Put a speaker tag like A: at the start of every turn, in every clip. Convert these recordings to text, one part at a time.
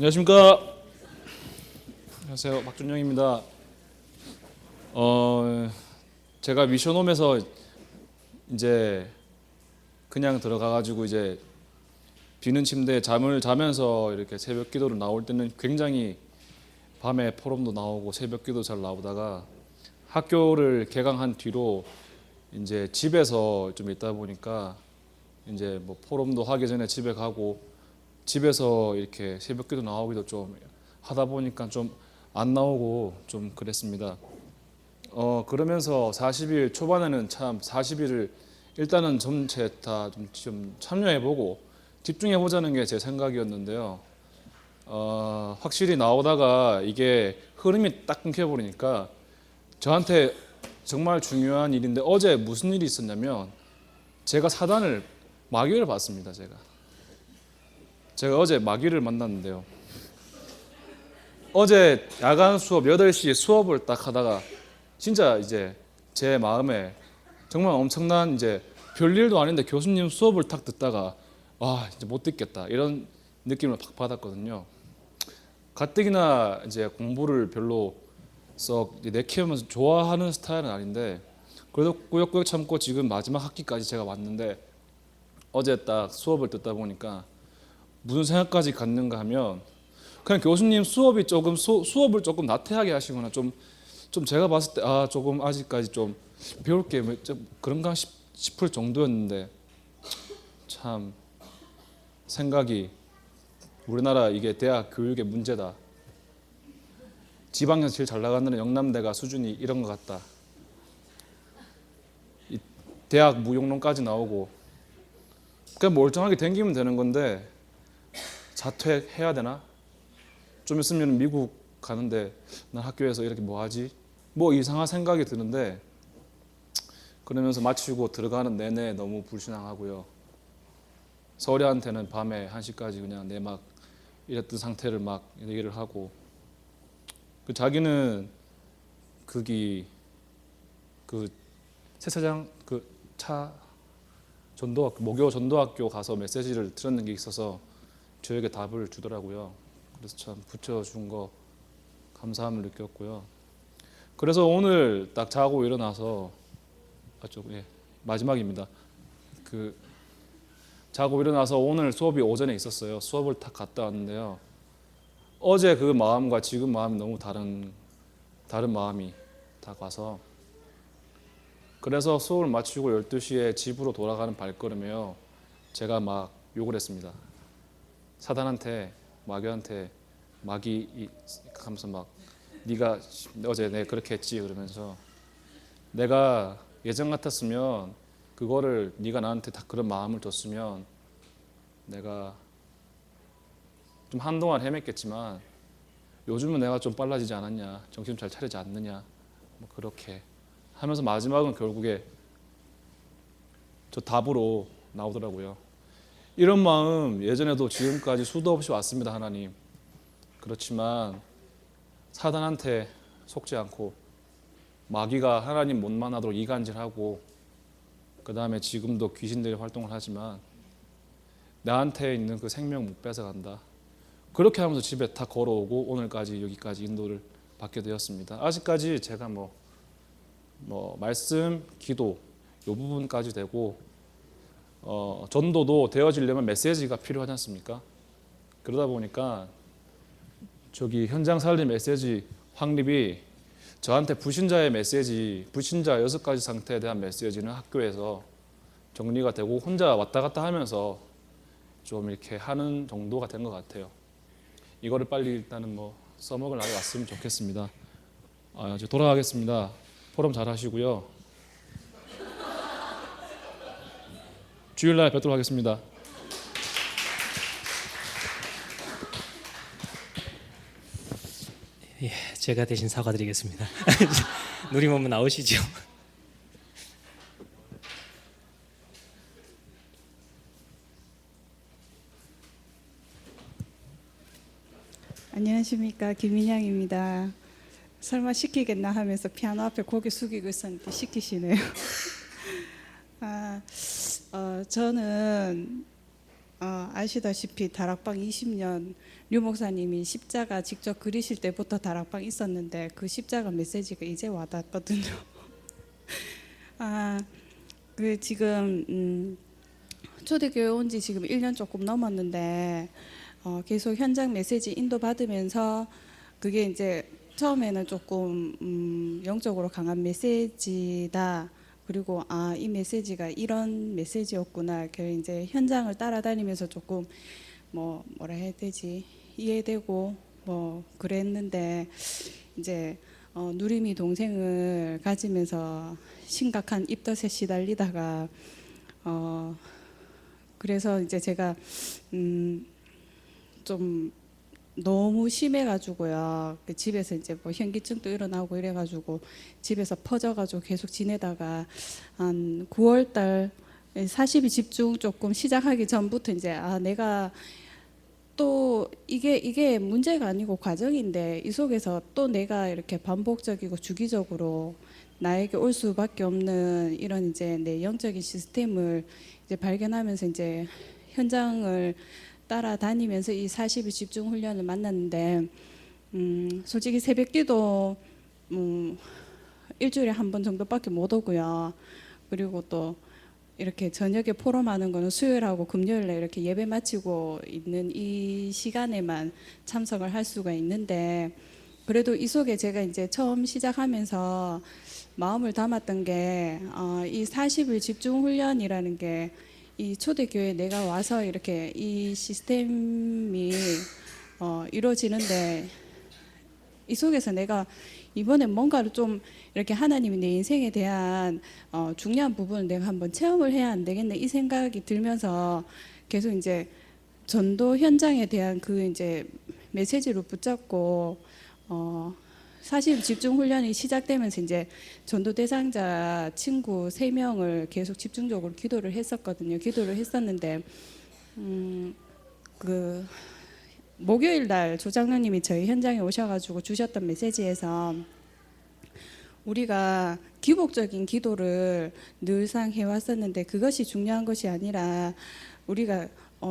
A: 안녕하십니까. 안녕하세요. 박준영입니다. 제가 미션홈에서 이제 그냥 들어가가지고 이제 비는 침대에 잠을 자면서 이렇게 새벽 기도를 나올 때는 굉장히 밤에 포럼도 나오고 새벽 기도 잘 나오다가 학교를 개강한 뒤로 이제 집에서 좀 있다 보니까 이제 뭐 포럼도 하기 전에 집에 가고 집에서 이렇게 새벽 기도 나오기도 좀 하다 보니까 좀 안 나오고 좀 그랬습니다. 그러면서 40일 초반에는 참 40일을 일단은 전체 다 좀 참여해보고 집중해보자는 게 제 생각이었는데요. 확실히 나오다가 이게 흐름이 딱 끊겨버리니까 저한테 정말 중요한 일인데 어제 무슨 일이 있었냐면 제가 사단을 마귀를 봤습니다. 제가 어제 마귀를 만났는데요. 어제 야간 수업 8시에 수업을 딱 하다가 진짜 이제 제 마음에 정말 엄청난 이제 별일도 아닌데 교수님 수업을 딱 듣다가 와 이제 못 듣겠다 이런 느낌을 팍 받았거든요. 가뜩이나 이제 공부를 별로 썩 내키우면서 좋아하는 스타일은 아닌데 그래도 꾸역꾸역 참고 지금 마지막 학기까지 제가 왔는데 어제 딱 수업을 듣다 보니까 무슨 생각까지 갖는가 하면 그냥 교수님 수업이 조금 수업을 조금 나태하게 하시거나 좀 제가 봤을 때 조금 아직까지 좀 배울 게 좀 그런가 싶을 정도였는데 참 생각이 우리나라 이게 대학 교육의 문제다. 지방에서 제일 잘 나가는 영남대가 수준이 이런 것 같다. 이 대학 무용론까지 나오고 그냥 멀쩡하게 댕기면 되는 건데 자퇴해야 되나? 좀 있으면 미국 가는데 난 학교에서 이렇게 뭐 하지? 뭐 이상한 생각이 드는데 그러면서 마치고 들어가는 내내 너무 불신앙하고요. 서울이한테는 밤에 1시까지 그냥 내 막 이랬던 상태를 막 얘기를 하고 그 자기는 그 세차장 그 차 전도학교 모교 전도학교 가서 메시지를 들었는 게 있어서 저에게 답을 주더라고요. 그래서 참 붙여준 거 감사함을 느꼈고요. 그래서 오늘 딱 자고 일어나서 마지막입니다. 그 자고 일어나서 오늘 수업이 오전에 있었어요. 수업을 딱 갔다 왔는데요. 어제 그 마음과 지금 마음이 너무 다른 마음이 딱 와서 그래서 수업을 마치고 12시에 집으로 돌아가는 발걸음에요. 제가 막 욕을 했습니다. 사단한테 마귀한테 마귀 하면서 막 네가 어제 내가 그렇게 했지 그러면서 내가 예전 같았으면 그거를 네가 나한테 다 그런 마음을 줬으면 내가 좀 한동안 헤맸겠지만 요즘은 내가 좀 빨라지지 않았냐 정신 잘 차리지 않느냐 뭐 그렇게 하면서 마지막은 결국에 저 답으로 나오더라고요. 이런 마음 예전에도 지금까지 수도 없이 왔습니다. 하나님. 그렇지만 사단한테 속지 않고 마귀가 하나님 못 만나도록 이간질하고 그 다음에 지금도 귀신들이 활동을 하지만 나한테 있는 그 생명 못 뺏어간다. 그렇게 하면서 집에 다 걸어오고 오늘까지 여기까지 인도를 받게 되었습니다. 아직까지 제가 뭐 말씀, 기도 이 부분까지 되고 전도도 되어지려면 메시지가 필요하지 않습니까? 그러다 보니까 저기 현장 살림 메시지 확립이 저한테 불신자의 메시지, 불신자 6가지 상태에 대한 메시지는 학교에서 정리가 되고 혼자 왔다 갔다 하면서 좀 이렇게 하는 정도가 된 것 같아요. 이거를 빨리 일단은 써먹을 날이 왔으면 좋겠습니다. 이제 돌아가겠습니다. 포럼 잘 하시고요. 주일날 뵙도록 하겠습니다.
B: 예, 제가 대신 사과드리겠습니다. 누림 한번 나오시죠.
C: 안녕하십니까, 김인양입니다. 설마 시키겠나 하면서 피아노 앞에 고개 숙이고 있었는데 시키시네요. 저는 아시다시피 다락방 20년 류 목사님이 십자가 직접 그리실 때부터 다락방 있었는데 그 십자가 메시지가 이제 와닿거든요. 그 지금 초대교회 온 지 지금 1년 조금 넘었는데 계속 현장 메시지 인도받으면서 그게 이제 처음에는 조금 영적으로 강한 메시지다. 그리고 이 메시지가 이런 메시지였구나. 그 이제 현장을 따라다니면서 조금 뭐라 해야 되지? 이해되고 뭐 그랬는데 이제 누림이 동생을 가지면서 심각한 입덧에 시달리다가 그래서 이제 제가 좀 너무 심해가지고요. 그 집에서 이제 뭐 현기증도 일어나고 이래가지고 집에서 퍼져가지고 계속 지내다가 한 9월달 40일 집중 조금 시작하기 전부터 이제 내가 또 이게 문제가 아니고 과정인데 이 속에서 또 내가 이렇게 반복적이고 주기적으로 나에게 올 수밖에 없는 이런 이제 내 영적인 시스템을 이제 발견하면서 이제 현장을 따라다니면서 이 40일 집중 훈련을 만났는데 솔직히 새벽기도 일주일에 한 번 정도밖에 못 오고요. 그리고 또 이렇게 저녁에 포럼하는 거는 수요일하고 금요일에 이렇게 예배 마치고 있는 이 시간에만 참석을 할 수가 있는데 그래도 이 속에 제가 이제 처음 시작하면서 마음을 담았던 게 이 40일 집중 훈련이라는 게 이 초대교회에 내가 와서 이렇게 이 시스템이 이루어지는데 이 속에서 내가 이번에 뭔가를 좀 이렇게 하나님이 내 인생에 대한 중요한 부분을 내가 한번 체험을 해야 안 되겠네 이 생각이 들면서 계속 이제 전도 현장에 대한 그 이제 메시지를 붙잡고 사실 집중 훈련이 시작되면서 이제 전도 대상자 친구 3명을 계속 집중적으로 기도를 했었거든요. 기도를 했었는데 그 목요일 날 조장로님이 저희 현장에 오셔가지고 주셨던 메시지에서 우리가 기복적인 기도를 늘상 해왔었는데 그것이 중요한 것이 아니라 우리가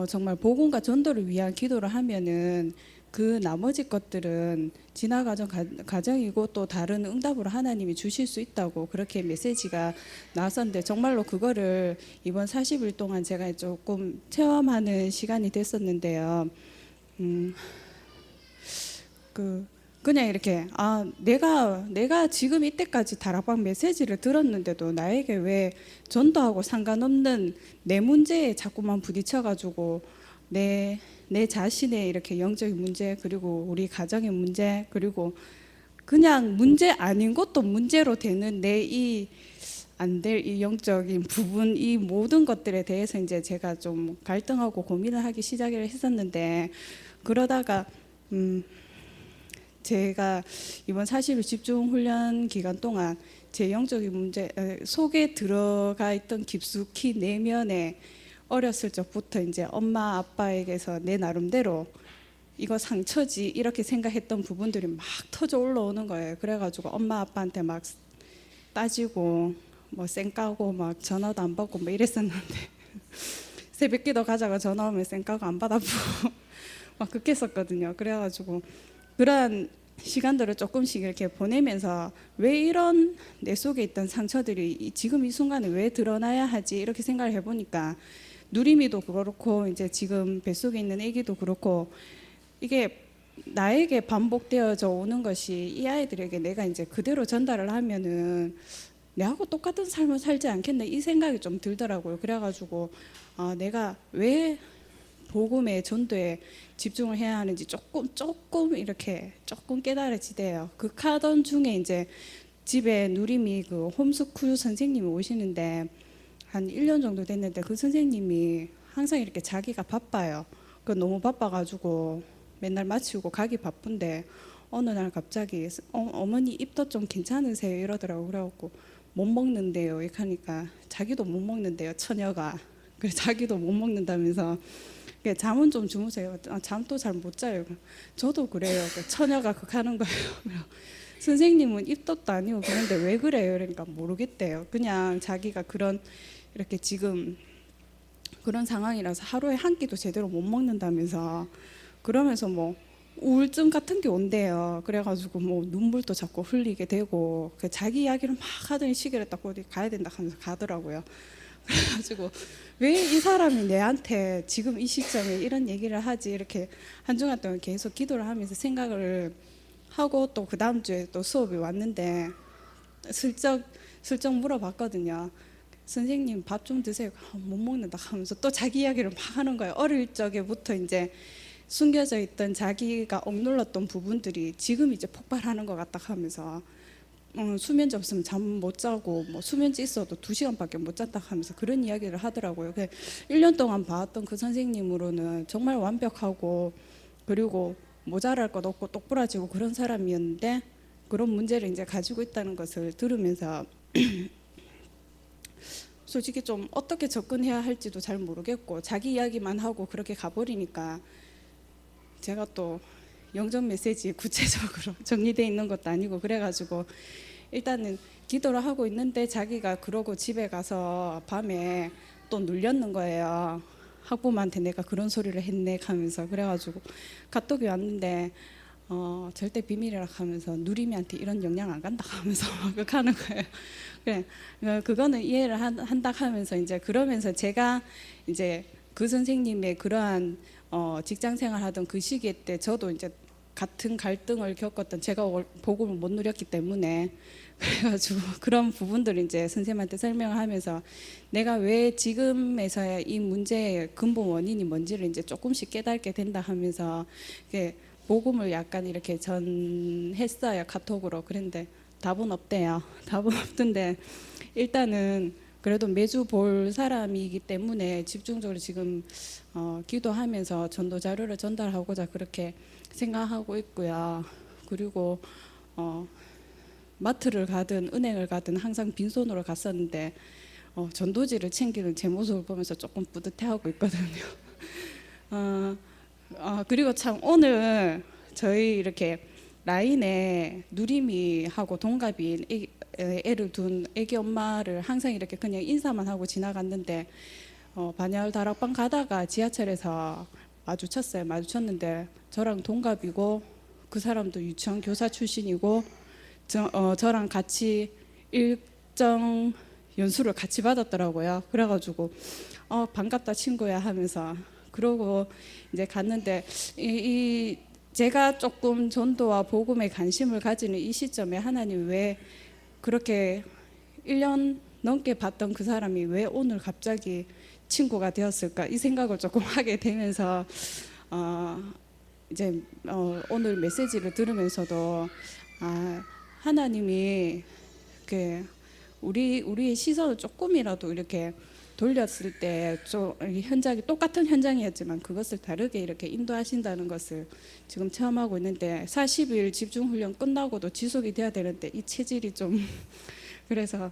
C: 정말 복음과 전도를 위한 기도를 하면은 그 나머지 것들은 지나가던 과정이고 또 다른 응답으로 하나님이 주실 수 있다고 그렇게 메시지가 나왔었는데 정말로 그거를 이번 40일 동안 제가 조금 체험하는 시간이 됐었는데요. 그냥 이렇게 내가 지금 이때까지 다락방 메시지를 들었는데도 나에게 왜 전도하고 상관없는 내 문제에 자꾸만 부딪혀가지고 내 자신의 이렇게 영적인 문제 그리고 우리 가정의 문제 그리고 그냥 문제 아닌 것도 문제로 되는 내 이 안 될 이 영적인 부분 이 모든 것들에 대해서 이제 제가 좀 갈등하고 고민을 하기 시작을 했었는데 그러다가 제가 이번 40일 집중 훈련 기간 동안 제 영적인 문제 속에 들어가 있던 깊숙이 내면에 어렸을 적부터 이제 엄마 아빠에게서 내 나름대로 이거 상처지 이렇게 생각했던 부분들이 막 터져 올라오는 거예요. 그래가지고 엄마 아빠한테 막 따지고 뭐 쌩까고 막 전화도 안 받고 뭐 이랬었는데 새벽기도 가자가 전화 오면 쌩까고 안 받아보고 막 그랬었거든요. 그래가지고 그러한 시간들을 조금씩 이렇게 보내면서 왜 이런 내 속에 있던 상처들이 지금 이 순간에 왜 드러나야 하지 이렇게 생각을 해보니까 누림이도 그렇고 이제 지금 뱃속에 있는 아기도 그렇고 이게 나에게 반복되어져 오는 것이 이 아이들에게 내가 이제 그대로 전달을 하면은 내하고 똑같은 삶을 살지 않겠네 이 생각이 좀 들더라고요. 그래가지고 내가 왜 복음의 전도에 집중을 해야 하는지 조금 이렇게 조금 깨달아지대요. 그 카던 중에 이제 집에 누림이 그 홈스쿨 선생님이 오시는데 한 1년 정도 됐는데 그 선생님이 항상 이렇게 자기가 바빠요. 그 너무 바빠가지고 맨날 마치고 가기 바쁜데 어느 날 갑자기 어머니 입덧 좀 괜찮으세요 이러더라고. 그래갖고 못 먹는데요 이렇게 하니까 자기도 못 먹는데요 처녀가. 그래 자기도 못 먹는다면서 잠은 좀 주무세요. 잠도 잘 못 자요. 저도 그래요. 처녀가 그렇게 하는 거예요. 선생님은 입덧도 아니고 그런데 왜 그래요? 그러니까 모르겠대요. 그냥 자기가 그런 이렇게 지금 그런 상황이라서 하루에 한 끼도 제대로 못 먹는다면서 그러면서 뭐 우울증 같은 게 온대요. 그래가지고 뭐 눈물도 자꾸 흘리게 되고 그 자기 이야기를 막 하더니 시계를 딱 어디 가야 된다 하면서 가더라고요. 그래가지고 왜 이 사람이 내한테 지금 이 시점에 이런 얘기를 하지 이렇게 한 주간 동안 계속 기도를 하면서 생각을 하고 또 그 다음 주에 또 수업이 왔는데 슬쩍 물어봤거든요. 선생님 밥 좀 드세요. 못 먹는다 하면서 또 자기 이야기를 막 하는 거예요. 어릴 적에부터 이제 숨겨져 있던 자기가 억눌렀던 부분들이 지금 이제 폭발하는 것 같다 하면서 수면제 없으면 잠 못 자고 뭐 수면제 있어도 2시간밖에 못 잔다 하면서 그런 이야기를 하더라고요. 1년 동안 봐왔던 그 선생님으로는 정말 완벽하고 그리고 모자랄 것 없고 똑부러지고 그런 사람이었는데 그런 문제를 이제 가지고 있다는 것을 들으면서 솔직히 좀 어떻게 접근해야 할지도 잘 모르겠고 자기 이야기만 하고 그렇게 가버리니까 제가 또 영접 메시지 구체적으로 정리되어 있는 것도 아니고 그래가지고 일단은 기도를 하고 있는데 자기가 그러고 집에 가서 밤에 또 눌렸는 거예요. 학부모한테 내가 그런 소리를 했네 하면서 그래가지고 카톡이 왔는데 절대 비밀이라 하면서 누리미한테 이런 영향 안 간다 하면서 막 하는 거예요. 그래 그거는 이해를 한다 하면서 이제 그러면서 제가 이제 그 선생님의 그러한 직장 생활하던 그 시기에 때 저도 이제 같은 갈등을 겪었던 제가 복음을 못 누렸기 때문에 그래가지고 그런 부분들을 이제 선생님한테 설명을 하면서 내가 왜 지금에서야 이 문제의 근본 원인이 뭔지를 이제 조금씩 깨닫게 된다 하면서 복음을 약간 이렇게 전했어요. 카톡으로. 그런데 답은 없대요. 답은 없던데 일단은 그래도 매주 볼 사람이기 때문에 집중적으로 지금 기도하면서 전도 자료를 전달하고자 그렇게 생각하고 있고요. 그리고 마트를 가든 은행을 가든 항상 빈손으로 갔었는데 전도지를 챙기는 제 모습을 보면서 조금 뿌듯해하고 있거든요. 그리고 참 오늘 저희 이렇게 라인에 누리미하고 동갑인 애를 둔 애기 엄마를 항상 이렇게 그냥 인사만 하고 지나갔는데 반야월 다락방 가다가 지하철에서 마주쳤는데 저랑 동갑이고 그 사람도 유치원 교사 출신이고 저랑 같이 일정 연수를 같이 받았더라고요. 그래가지고 반갑다 친구야 하면서 그러고 이제 갔는데 제가 조금 전도와 복음에 관심을 가지는 이 시점에 하나님 왜 그렇게 1년 넘게 봤던 그 사람이 왜 오늘 갑자기 친구가 되었을까 이 생각을 조금 하게 되면서 이제 오늘 메시지를 들으면서도 하나님이 우리의 시선을 조금이라도 이렇게 돌렸을 때 좀 현장이 똑같은 현장이었지만 그것을 다르게 이렇게 인도하신다는 것을 지금 체험하고 있는데 40일 집중훈련 끝나고도 지속이 돼야 되는데 이 체질이 좀 그래서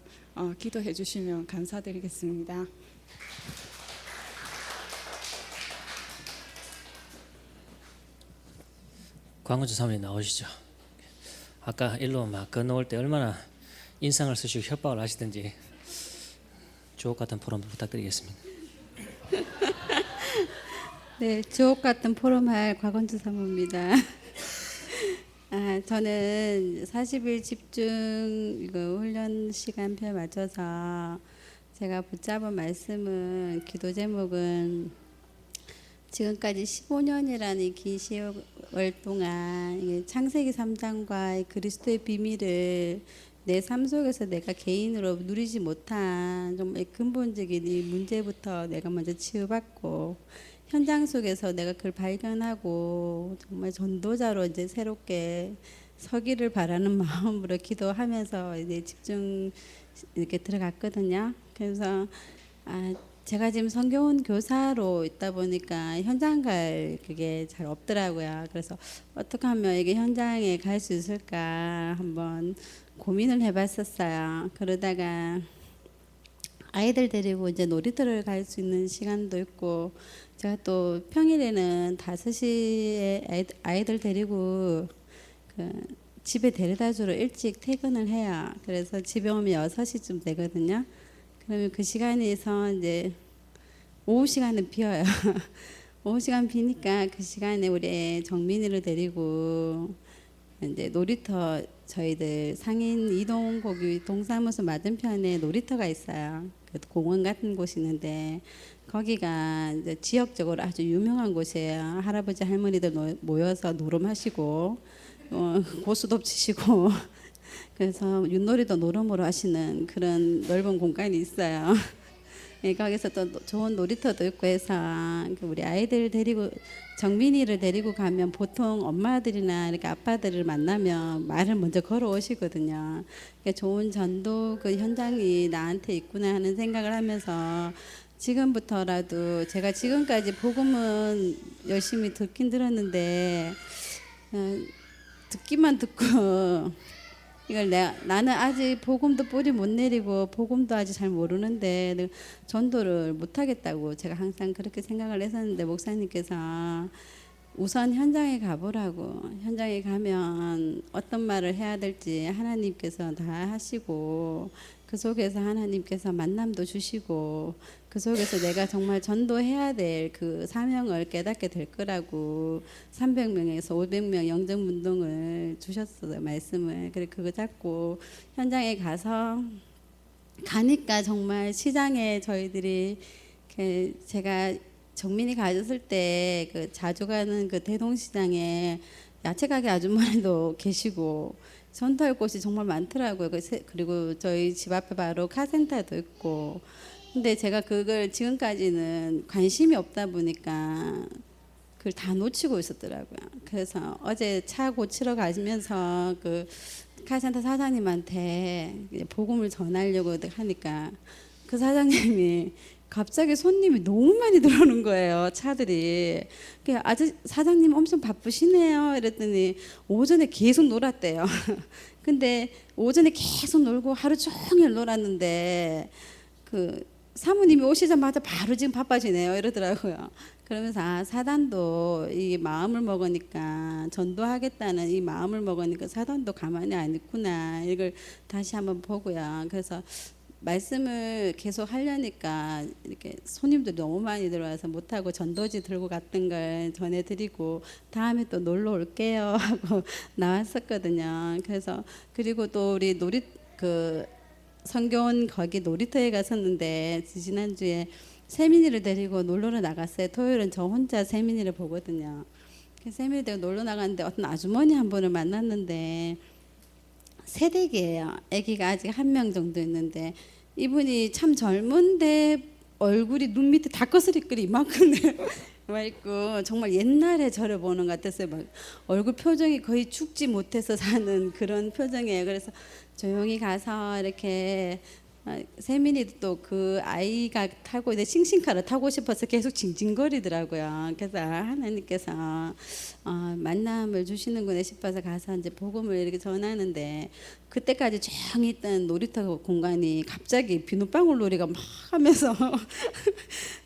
C: 기도해 주시면 감사드리겠습니다.
B: 광원주 사모님 나오시죠. 아까 일로 막 건너올 때 얼마나 인상을 쓰시고 협박을 하시든지 주옥 같은 포럼 부탁드리겠습니다.
D: 네, 주옥 같은 포럼할 곽원주 사모입니다. 저는 40일 집중 훈련 시간표에 맞춰서 제가 붙잡은 말씀은 기도 제목은 지금까지 15년이라는 긴 시월 동안 창세기 3장과 그리스도의 비밀을 내 삶 속에서 내가 개인으로 누리지 못한 정말 근본적인 이 문제부터 내가 먼저 치유받고 현장 속에서 내가 그걸 발견하고 정말 전도자로 이제 새롭게 서기를 바라는 마음으로 기도하면서 이제 집중 이렇게 들어갔거든요. 그래서 제가 지금 성교원 교사로 있다 보니까 현장 갈 그게 잘 없더라고요. 그래서 어떻게 하면 이게 현장에 갈 수 있을까 한번 고민을 해봤었어요. 그러다가 아이들 데리고 이제 놀이터를 갈 수 있는 시간도 있고 제가 또 평일에는 5시에 아이들 데리고 집에 데려다 주러 일찍 퇴근을 해요. 그래서 집에 오면 6시쯤 되거든요. 그러면 그 시간에서 이제 오후 시간은 비어요. 오후 시간 비니까 그 시간에 우리 정민이를 데리고 이제 놀이터 저희들 상인 이동고기 동사무소 맞은편에 놀이터가 있어요. 그 공원 같은 곳이 있는데 거기가 이제 지역적으로 아주 유명한 곳이에요. 할아버지 할머니들 모여서 노름하시고 고수도 치시고 그래서 윷놀이도 노름으로 하시는 그런 넓은 공간이 있어요. 예, 거기서 또 좋은 놀이터도 있고 해서 우리 아이들 데리고 정민이를 데리고 가면 보통 엄마들이나 이렇게 아빠들을 만나면 말을 먼저 걸어오시거든요. 그러니까 좋은 전도 그 현장이 나한테 있구나 하는 생각을 하면서 지금부터라도 제가 지금까지 복음은 열심히 듣긴 들었는데 듣기만 듣고 이걸 나는 아직 복음도 뿌리 못 내리고 복음도 아직 잘 모르는데 전도를 못 하겠다고 제가 항상 그렇게 생각을 했었는데 목사님께서 우선 현장에 가보라고 현장에 가면 어떤 말을 해야 될지 하나님께서 다 하시고 그 속에서 하나님께서 만남도 주시고 그 속에서 내가 정말 전도해야 될 그 사명을 깨닫게 될 거라고 300명에서 500명 영정 운동을 주셨어요 말씀을. 그래 그거 잡고 현장에 가서 가니까 정말 시장에 저희들이 제가 정민이 가졌을 때 그 자주 가는 그 대동시장에 야채 가게 아주머니도 계시고 전도할 곳이 정말 많더라고요. 그리고 저희 집 앞에 바로 카센터도 있고. 근데 제가 그걸 지금까지는 관심이 없다 보니까 그걸 다 놓치고 있었더라고요. 그래서 어제 차 고치러 가면서 그 카센터 사장님한테 복음을 전하려고 하니까 그 사장님이 갑자기 손님이 너무 많이 들어오는 거예요. 차들이. 아주 사장님 엄청 바쁘시네요. 이랬더니 오전에 계속 놀았대요. 근데 오전에 계속 놀고 하루 종일 놀았는데 그 사모님이 오시자마자 바로 지금 바빠지네요. 이러더라고요. 그러면서 사단도 이 마음을 먹으니까 전도하겠다는 이 마음을 먹으니까 사단도 가만히 안 있구나. 이걸 다시 한번 보고요. 그래서 말씀을 계속 하려니까 이렇게 손님들이 너무 많이 들어와서 못하고 전도지 들고 갔던 걸 전해드리고 다음에 또 놀러 올게요 하고 나왔었거든요. 그래서 그리고 또 우리 성교원 거기 놀이터에 갔었는데 지난주에 세민이를 데리고 놀러를 나갔어요. 토요일은 저 혼자 세민이를 보거든요. 세민이 데리고 놀러 나갔는데 어떤 아주머니 한 분을 만났는데 새댁이에요. 아기가 아직 1명 정도 있는데 이분이 참 젊은데 얼굴이 눈 밑에 닭거스리끌이 이만큼 와 있고 정말 옛날에 저를 보는 것 같았어요. 막 얼굴 표정이 거의 죽지 못해서 사는 그런 표정이에요. 그래서 조용히 가서 이렇게 세민이도 또 그 아이가 타고 이제 싱싱카를 타고 싶어서 계속 징징거리더라고요. 그래서 하나님께서 만남을 주시는구나 싶어서 가서 이제 복음을 이렇게 전하는데 그때까지 조용히 있던 놀이터 공간이 갑자기 비눗방울 놀이가 막 하면서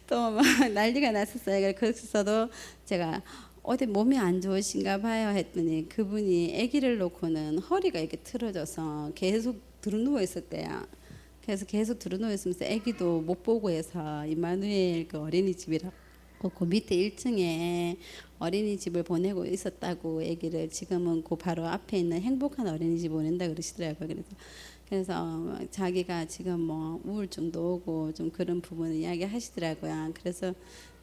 D: 또 막 난리가 났었어요. 그래서도 제가 어디 몸이 안 좋으신가 봐요 했더니 그분이 아기를 놓고는 허리가 이렇게 틀어져서 계속 들어누워 있었대요. 그래서 계속 들어누워 있으면서 아기도 못 보고 해서 이마누엘 그 어린이집이라고 그 밑에 1층에 어린이집을 보내고 있었다고 아기를 지금은 그 바로 앞에 있는 행복한 어린이집 보낸다 그러시더라고요. 그래서 자기가 지금 뭐 우울증도 오고 좀 그런 부분을 이야기하시더라고요. 그래서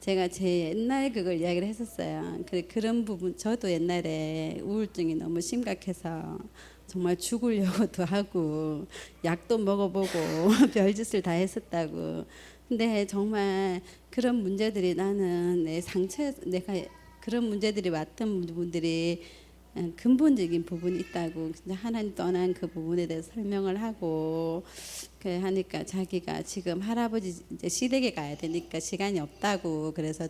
D: 제가 제 옛날 그걸 이야기를 했었어요. 그런 부분 저도 옛날에 우울증이 너무 심각해서 정말 죽으려고도 하고 약도 먹어보고 별짓을 다 했었다고. 근데 정말 그런 문제들이 나는 내 상처 내가 그런 문제들이 왔던 분들이 근본적인 부분이 있다고 하나님 떠난 그 부분에 대해서 설명을 하고 하니까 자기가 지금 할아버지 이제 시댁에 가야 되니까 시간이 없다고 그래서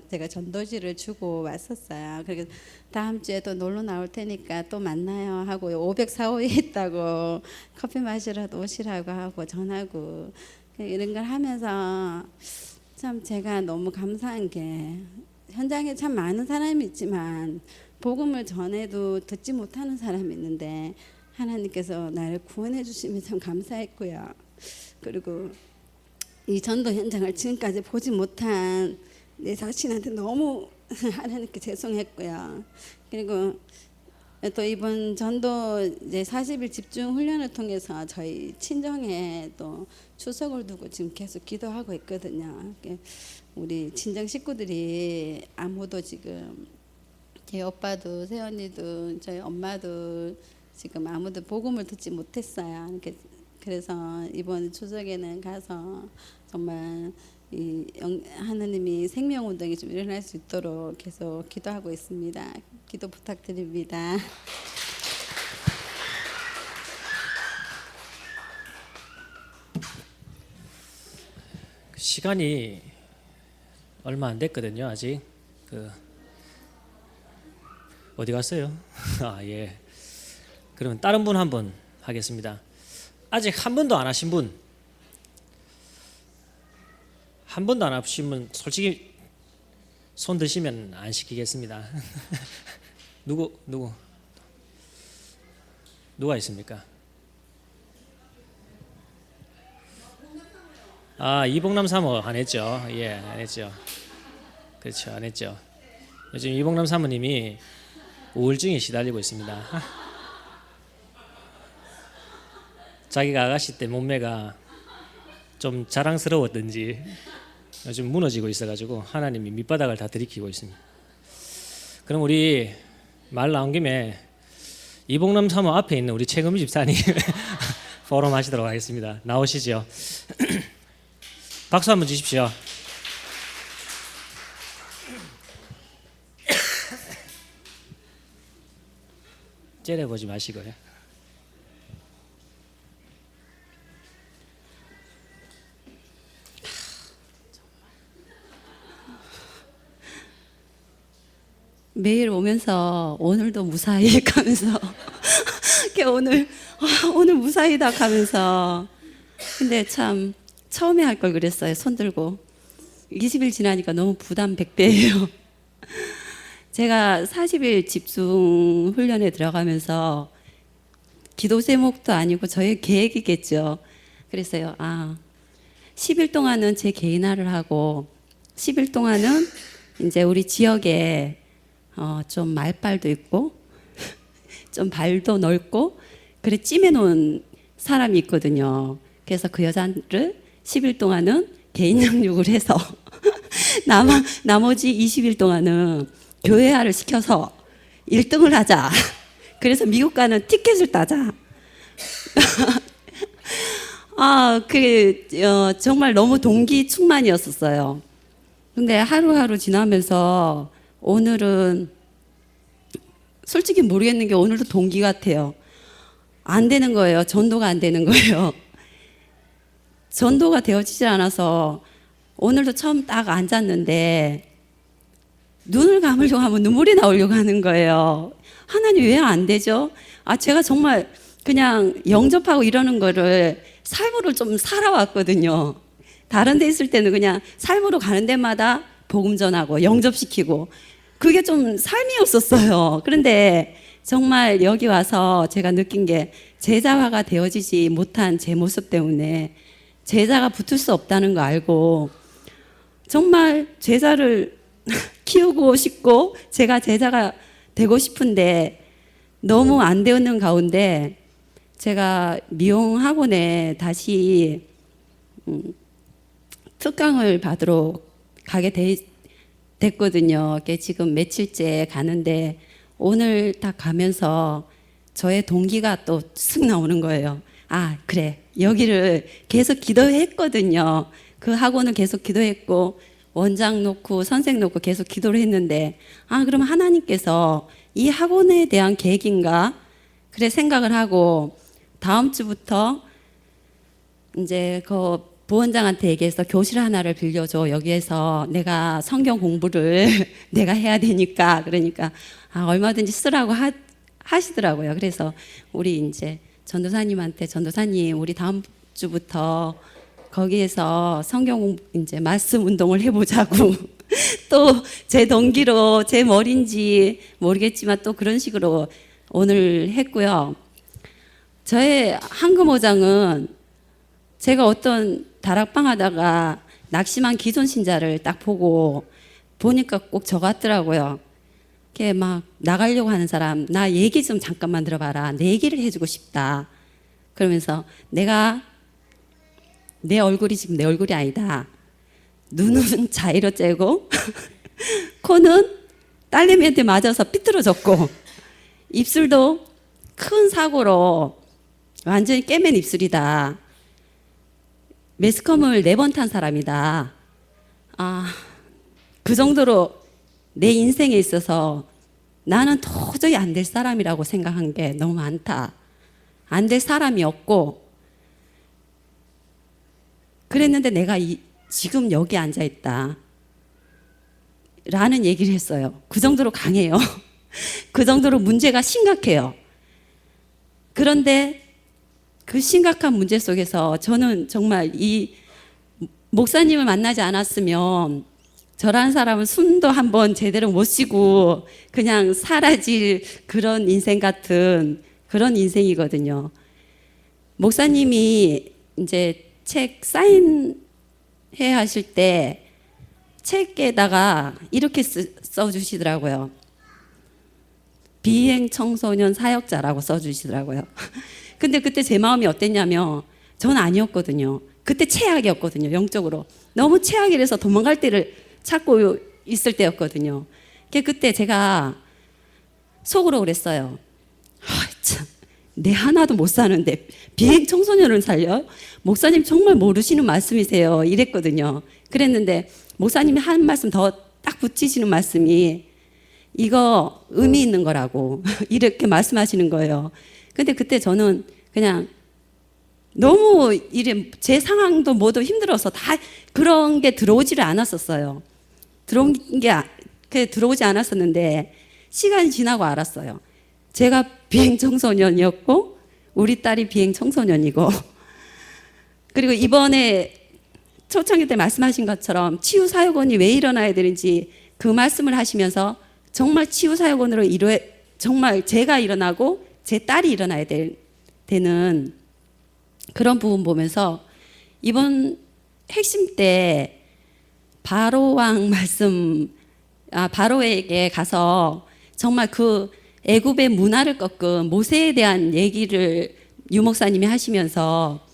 D: 제가 전도지를 주고 왔었어요. 그래서 다음 주에 또 놀러 나올 테니까 또 만나요 하고 504호에 있다고 커피 마시러도 오시라고 하고 전하고 이런 걸 하면서 참 제가 너무 감사한 게 현장에 참 많은 사람이 있지만 복음을 전해도 듣지 못하는 사람이 있는데 하나님께서 나를 구원해 주시면 참 감사했고요. 그리고 이 전도 현장을 지금까지 보지 못한 내 자신한테 너무 하나님께 죄송했고요. 그리고 또 이번 전도 이제 40일 집중 훈련을 통해서 저희 친정에 또 추석을 두고 지금 계속 기도하고 있거든요. 우리 친정 식구들이 아무도 지금 제 오빠도 새언니도 저희 엄마도 지금 아무도 복음을 듣지 못했어요. 그래서 이번 추석에는 가서 정말 하나님이 생명운동이 좀 일어날 수 있도록 계속 기도하고 있습니다. 기도 부탁드립니다.
B: 시간이 얼마 안 됐거든요. 아직 어디 갔어요? 아 예. 그러면 다른 분 한 분 하겠습니다. 아직 한 번도 안 하신 분, 한 번도 안 하신 분 솔직히 손 드시면 안 시키겠습니다. 누가 있습니까? 아 이봉남 사모 안 했죠? 예, 안 했죠. 그렇죠, 안 했죠. 요즘 이봉남 사모님이 우울증에 시달리고 있습니다. 자기가 아가씨 때 몸매가 좀 자랑스러웠던지 요즘 무너지고 있어가지고 하나님이 밑바닥을 다 들이키고 있습니다. 그럼 우리 말 나온 김에 이봉남 사모 앞에 있는 우리 최금희 집사님 포럼 하시도록 하겠습니다. 나오시죠. 박수 한번 주십시오. 째려보지 마시고요.
D: 매일 오면서 오늘도 무사히 가면서 오늘 무사히다 가면서 근데 참 처음에 할 걸 그랬어요. 손 들고 20일 지나니까 너무 부담 100배예요. 제가 40일 집중 훈련에 들어가면서 기도 제목도 아니고 저의 계획이겠죠. 그랬어요. 10일 동안은 제 개인화를 하고 10일 동안은 이제 우리 지역에 좀 말발도 있고 좀 발도 넓고 그래 찜해 놓은 사람이 있거든요. 그래서 그 여자를 10일 동안은 개인 양육을 해서 나머지 20일 동안은 교회화를 시켜서 1등을 하자. 그래서 미국 가는 티켓을 따자. 정말 너무 동기 충만이었었어요. 근데 하루하루 지나면서 오늘은 솔직히 모르겠는 게 오늘도 동기 같아요. 안 되는 거예요. 전도가 안 되는 거예요. 전도가 되어지지 않아서 오늘도 처음 딱 앉았는데 눈을 감으려고 하면 눈물이 나오려고 하는 거예요. 하나님 왜 안 되죠? 제가 정말 그냥 영접하고 이러는 거를 삶으로 좀 살아왔거든요. 다른 데 있을 때는 그냥 삶으로 가는 데마다 복음 전하고 영접시키고 그게 좀 삶이었었어요. 그런데 정말 여기 와서 제가 느낀 게 제자화가 되어지지 못한 제 모습 때문에 제자가 붙을 수 없다는 거 알고 정말 제자를 키우고 싶고 제가 제자가 되고 싶은데 너무 안 되는 가운데 제가 미용 학원에 다시 특강을 받으러 가게 됐거든요. 지금 며칠째 가는데 오늘 딱 가면서 저의 동기가 또 쓱 나오는 거예요. 그래 여기를 계속 기도했거든요. 그 학원을 계속 기도했고 원장 놓고 선생 놓고 계속 기도를 했는데 그럼 하나님께서 이 학원에 대한 계획인가 그래 생각을 하고 다음 주부터 이제 그 부원장한테 얘기해서 교실 하나를 빌려줘. 여기에서 내가 성경 공부를 내가 해야 되니까. 그러니까 얼마든지 쓰라고 하시더라고요. 그래서 우리 이제 전도사님한테 전도사님 우리 다음 주부터 거기에서 성경 공부 이제 말씀 운동을 해보자고 또 제 동기로 제 머리인지 모르겠지만 또 그런 식으로 오늘 했고요. 저의 한금호장은 제가 어떤
E: 다락방 하다가 낙심한 기존 신자를 딱 보니까 꼭 저 같더라고요. 걔 막 나가려고 하는 사람, 나 얘기 좀 잠깐만 들어봐라. 내 얘기를 해주고 싶다. 그러면서 내 얼굴이 지금 내 얼굴이 아니다. 눈은 자이로 째고 코는 딸내미한테 맞아서 삐뚤어졌고 입술도 큰 사고로 완전히 깨맨 입술이다. 매스컴을 4번 탄 사람이다. 그 정도로 내 인생에 있어서 나는 도저히 안 될 사람이라고 생각한 게 너무 많다. 안 될 사람이 없고 그랬는데 내가 지금 여기 앉아 있다. 라는 얘기를 했어요. 그 정도로 강해요. 그 정도로 문제가 심각해요. 그런데 그 심각한 문제 속에서 저는 정말 이 목사님을 만나지 않았으면 저라는 사람은 숨도 한번 제대로 못 쉬고 그냥 사라질 그런 인생 같은 그런 인생이거든요. 목사님이 이제 책 사인해 하실 때 책에다가 이렇게 써주시더라고요. 비행 청소년 사역자라고 써주시더라고요. 근데 그때 제 마음이 어땠냐면 전 아니었거든요. 그때 최악이었거든요. 영적으로 너무 최악이라서 도망갈 때를 찾고 있을 때였거든요. 그때 제가 속으로 그랬어요. 참, 내 하나도 못 사는데 비행 청소년을 살려? 목사님 정말 모르시는 말씀이세요. 이랬거든요. 그랬는데 목사님이 한 말씀 더 딱 붙이시는 말씀이 이거 의미 있는 거라고 이렇게 말씀하시는 거예요. 근데 그때 저는 그냥 너무 제 상황도 뭐도 힘들어서 다 그런 게 들어오지를 않았었어요. 들어오지 않았었는데 시간이 지나고 알았어요. 제가 비행 청소년이었고 우리 딸이 비행 청소년이고 그리고 이번에 초창기 때 말씀하신 것처럼 치유사역원이 왜 일어나야 되는지 그 말씀을 하시면서 정말 치유사역원으로 정말 제가 일어나고 제 딸이 일어나야 되는 그런 부분 보면서 이번 핵심 때 바로왕 바로에게 가서 정말 그 애굽의 문화를 꺾은 모세에 대한 얘기를 유 목사님이 하시면서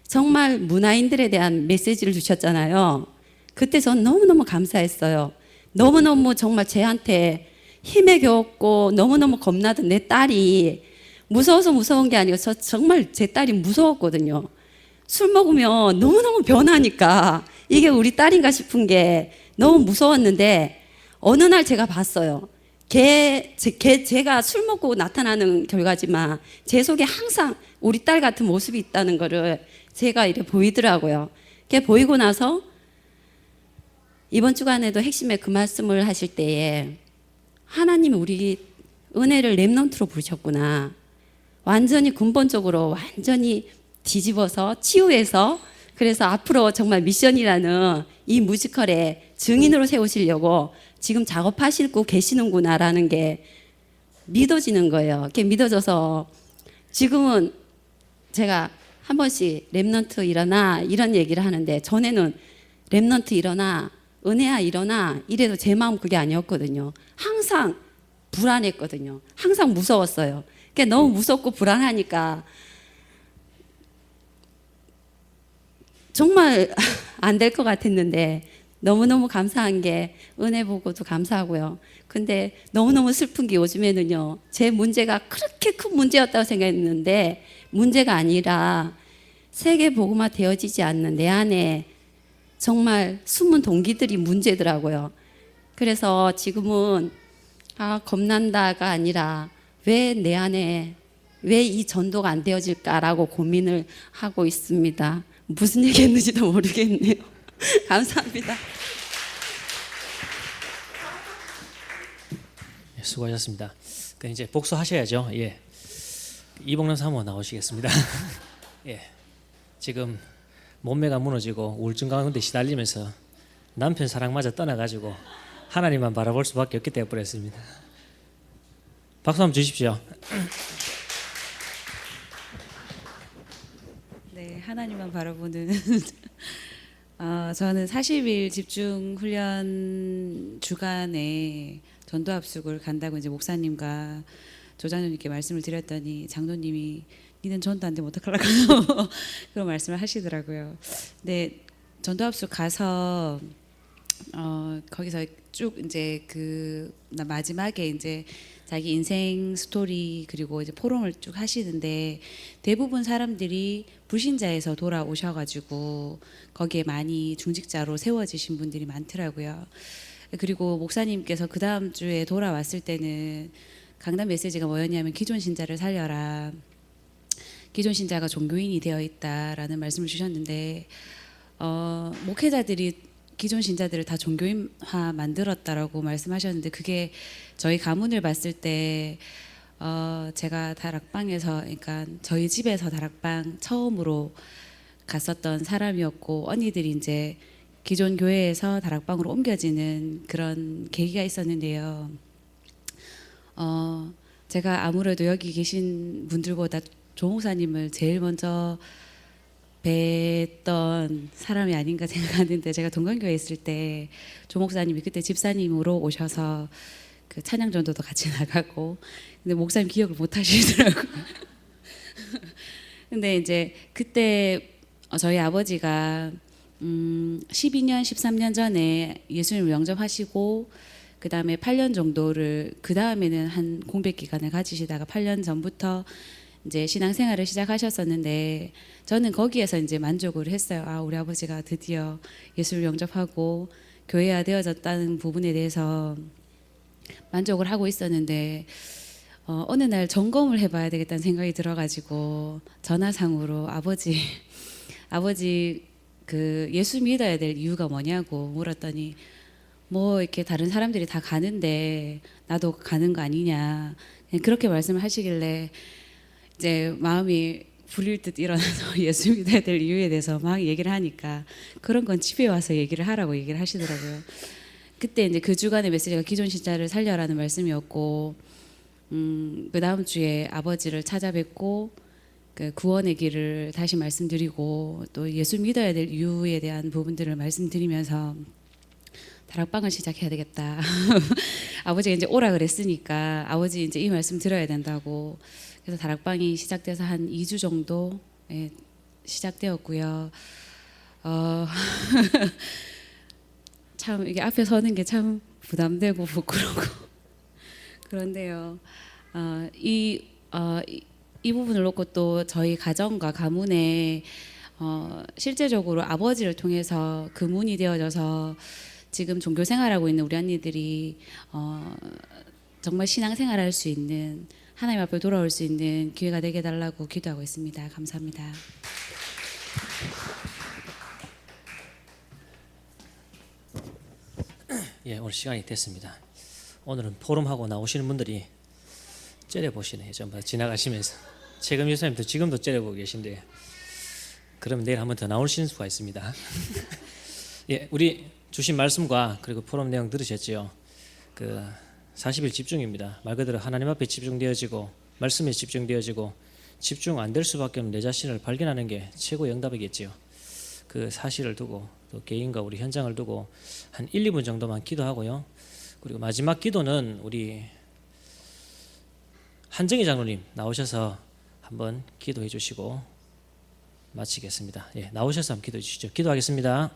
E: 정말 문화인들에 대한 메시지를 주셨잖아요. 그때 전 너무너무 감사했어요. 너무너무 정말 제한테 힘에 겨웠고 너무너무 겁나던 내 딸이 무서워서 무서운 게 아니고 저 정말 제 딸이 무서웠거든요. 술 먹으면 너무너무 변하니까 이게 우리 딸인가 싶은 게 너무 무서웠는데 어느 날 제가 봤어요. 제가 술 먹고 나타나는 결과지만 제 속에 항상 우리 딸 같은 모습이 있다는 거를 제가 이렇게 보이더라고요. 그게 보이고 나서 이번 주간에도 핵심에 그 말씀을 하실 때에 하나님이 우리 은혜를 렘넌트로 부르셨구나. 완전히 근본적으로 완전히 뒤집어서 치유해서 그래서 앞으로 정말 미션이라는 이 뮤지컬의 증인으로 세우시려고 지금 작업하시고 계시는구나라는 게 믿어지는 거예요. 그게 믿어져서 지금은 제가 한 번씩 렘넌트 일어나 이런 얘기를 하는데 전에는 렘넌트 일어나 은혜야 일어나 이래도 제 마음 그게 아니었거든요. 항상 불안했거든요. 항상 무서웠어요. 그게 너무 무섭고 불안하니까 정말 안 될 것 같았는데 너무너무 감사한 게 은혜 보고도 감사하고요. 근데 너무너무 슬픈 게 요즘에는요. 제 문제가 그렇게 큰 문제였다고 생각했는데 문제가 아니라 세계 복음화 되어지지 않는 내 안에 정말 숨은 동기들이 문제더라고요. 그래서 지금은 겁난다가 아니라 왜 내 안에 왜 이 전도가 안 되어질까라고 고민을 하고 있습니다. 무슨 얘기했는지도 모르겠네요. 감사합니다.
B: 수고하셨습니다. 그 이제 복수하셔야죠. 예. 이봉남 사모 나오시겠습니다. 예. 지금 몸매가 무너지고 우울증 가운데 시달리면서 남편 사랑마저 떠나가지고 하나님만 바라볼 수밖에 없게 되어버렸습니다. 박수 한번 주십시오.
F: 네, 하나님만 바라보는 저는 40일 집중 훈련 주간에 전도 합숙을 간다고 이제 목사님과 조장로님께 말씀을 드렸더니 장로님이 니는 전도 안 되면 어떡하려고 그런 말씀을 하시더라고요. 근데 전도 합숙 가서 거기서 쭉 이제 그 마지막에 이제 자기 인생 스토리 그리고 이제 포럼을 쭉 하시는데 대부분 사람들이 불신자에서 돌아오셔가지고 거기에 많이 중직자로 세워지신 분들이 많더라고요. 그리고 목사님께서 그 다음 주에 돌아왔을 때는 강단 메시지가 뭐였냐면 기존 신자를 살려라. 기존 신자가 종교인이 되어 있다라는 말씀을 주셨는데 목회자들이 기존 신자들을 다 종교인화 만들었다라고 말씀하셨는데 그게 저희 가문을 봤을 때 제가 다락방에서 그러니까 저희 집에서 다락방 처음으로 갔었던 사람이었고 언니들이 이제 기존 교회에서 다락방으로 옮겨지는 그런 계기가 있었는데요. 제가 아무래도 여기 계신 분들보다 조 목사님을 제일 먼저 뵀던 사람이 아닌가 생각하는데 제가 동건교회에 있을 때 조 목사님이 그때 집사님으로 오셔서 그 찬양 전도도 같이 나가고 근데 목사님 기억을 못 하시더라고요. 근데 이제 그때 저희 아버지가 12년 13년 전에 예수님을 영접하시고 그 다음에 8년 정도를 그 다음에는 한 공백 기간을 가지시다가 8년 전부터 이제 신앙생활을 시작하셨었는데 저는 거기에서 이제 만족을 했어요. 아, 우리 아버지가 드디어 예수를 영접하고 교회화 되어졌다는 부분에 대해서 만족을 하고 있었는데 어느 날 점검을 해봐야 되겠다는 생각이 들어가지고 전화상으로 아버지 그 예수 믿어야 될 이유가 뭐냐고 물었더니 뭐 이렇게 다른 사람들이 다 가는데 나도 가는 거 아니냐 그렇게 말씀을 하시길래 이제 마음이 불일 듯 일어나서 예수 믿어야 될 이유에 대해서 막 얘기를 하니까 그런 건 집에 와서 얘기를 하라고 얘기를 하시더라고요. 그때 이제 그 주간의 메시지가 기존 신자를 살려라는 말씀이었고 그 다음 주에 아버지를 찾아뵙고 그 구원의 길을 다시 말씀드리고 또 예수 믿어야 될 이유에 대한 부분들을 말씀드리면서 다락방을 시작해야 되겠다. 아버지가 이제 오라 그랬으니까 아버지 이제 이 말씀 들어야 된다고 그래서 다락방이 시작돼서 한 2주 정도 시작되었고요. 참 이게 앞에 서는 게 참 부담되고 부끄럽고 그런데요. 이 부분을 놓고 또 저희 가정과 가문에 실제적으로 아버지를 통해서 그 문이 되어져서 지금 종교 생활하고 있는 우리 언니들이 정말 신앙 생활할 수 있는 하나님 앞에 돌아올 수 있는 기회가 되게 해달라고 기도하고 있습니다. 감사합니다.
B: 예, 오늘 시간이 됐습니다. 오늘은 포럼하고 나오시는 분들이 째려보시네요. 전부 지나가시면서 최금 교사님도 지금도 째려보고 계신데 그러면 내일 한 번 더 나오실 수가 있습니다. 예, 우리 주신 말씀과 그리고 포럼 내용 들으셨죠? 그 40일 집중입니다. 말 그대로 하나님 앞에 집중되어지고 말씀에 집중되어지고 집중 안 될 수밖에 없는 내 자신을 발견하는 게 최고의 응답이겠지요. 그 사실을 두고 또 개인과 우리 현장을 두고 한 1, 2분 정도만 기도하고요. 그리고 마지막 기도는 우리 한정희 장로님 나오셔서 한번 기도해 주시고 마치겠습니다. 예, 나오셔서 한번 기도해 주시죠. 기도하겠습니다.